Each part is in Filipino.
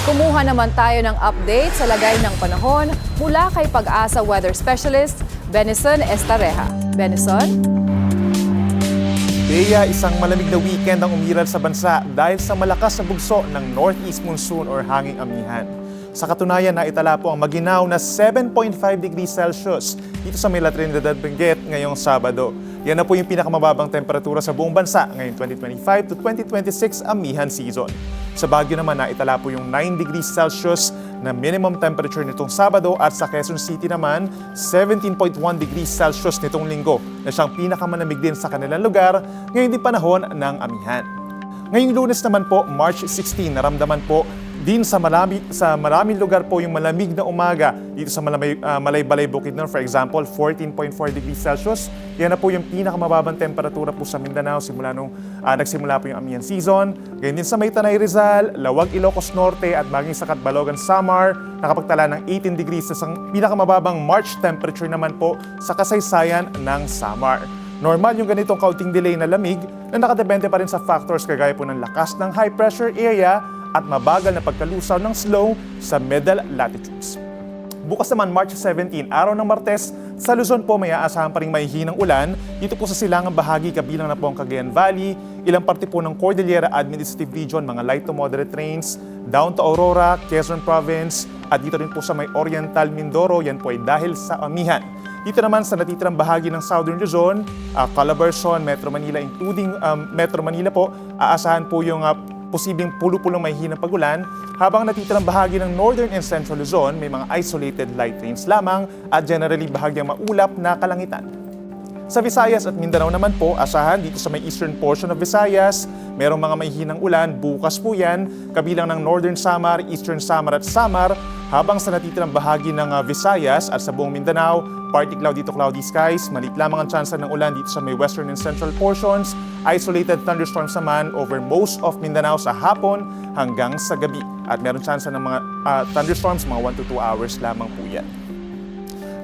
Kumuha naman tayo ng update sa lagay ng panahon mula kay Pag-asa Weather Specialist Benison Estareja. Benison? Bea, isang malamig na weekend ang umiral sa bansa dahil sa malakas na bugso ng northeast monsoon or hanging amihan. Sa katunayan, naitala po ang maginaw na 7.5 degrees Celsius dito sa Mela Trinidad Benguet ngayong Sabado. Yan na po yung pinakamababang temperatura sa buong bansa ngayong 2025 to 2026 amihan season. Sa Baguio naman, naitala po yung 9 degrees Celsius na minimum temperature nitong Sabado at sa Quezon City naman, 17.1 degrees Celsius nitong Linggo na siyang pinakamanamig din sa kanilang lugar ngayon din panahon ng amihan. Ngayong Lunes naman po, March 16, naramdaman po din sa maraming lugar po yung malamig na umaga dito sa Malaybalay Bukidnon. For example, 14.4 degrees Celsius. Yan na po yung pinakamababang temperatura po sa Mindanao simula nung nagsimula po yung amihan season. Ganyan din sa Maytanay Rizal, Lawag Ilocos Norte at maging sa Catbalogan Samar, nakapagtala ng 18 degrees sa pinakamababang March temperature naman po sa kasaysayan ng Samar. Normal yung ganitong kaunting delay na lamig na nakadepende pa rin sa factors kagaya po ng lakas ng high pressure area at mabagal na pagkalusaw ng slow sa middle latitudes. Bukas naman March 17, araw ng Martes, sa Luzon po may aasahan pa rin mahihinang ulan. Dito po sa silangang bahagi kabilang na po ang Cagayan Valley, ilang parte po ng Cordillera Administrative Region, mga light to moderate rains, down to Aurora, Quezon Province, at dito rin po sa may Oriental Mindoro, yan po ay dahil sa amihan. Dito naman sa natitirang bahagi ng Southern Luzon, Calabarzon, Metro Manila, including Metro Manila po, aasahan po yung posibleng pulo-pulong mahihinang pagulan, habang natitirang bahagi ng Northern and Central Luzon, may mga isolated light rains lamang at generally bahagyang maulap na kalangitan. Sa Visayas at Mindanao naman po, asahan dito sa may eastern portion of Visayas, merong mga mahihinang ulan, bukas po yan, kabilang ng Northern Samar, Eastern Samar at Samar, habang sa natitirang bahagi ng Visayas at sa buong Mindanao, partly cloudy to cloudy skies, maliit lamang ang tsansa ng ulan dito sa may western and central portions, isolated thunderstorms naman over most of Mindanao sa hapon hanggang sa gabi. At meron tsansa ng mga thunderstorms, mga 1 to 2 hours lamang po yan.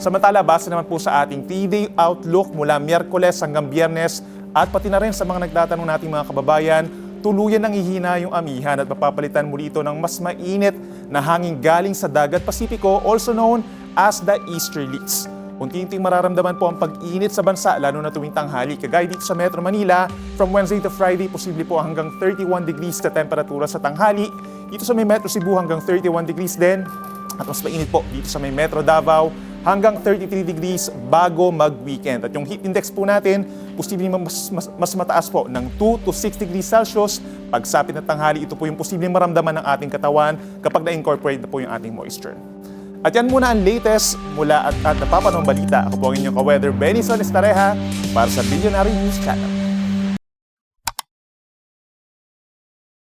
Samantala, base naman po sa ating 3-day outlook mula Miyerkules hanggang Biyernes at pati na rin sa mga nagtatanong nating mga kababayan, tuluyan ng ihina yung amihan at mapapalitan muli ito ng mas mainit na hangin galing sa dagat Pasipiko, also known as the easterlies. Unti-unting mararamdaman po ang pag-init sa bansa lalo na tuwing tanghali. Kagaya dito sa Metro Manila, from Wednesday to Friday, posible po hanggang 31 degrees na temperatura sa tanghali. Dito sa may Metro Cebu hanggang 31 degrees din. At mas mainit po dito sa may Metro Davao hanggang 33 degrees bago mag-weekend. At yung heat index po natin, posibleng mas mataas po ng 2 to 6 degrees Celsius. Pagsapit na tanghali, ito po yung posibleng maramdaman ng ating katawan kapag na-incorporate na po yung ating moisture. At yan muna ang latest mula at napapanong balita. Ako po ang inyong ka-weather, Benison Estareja, para sa Billionaire News Channel.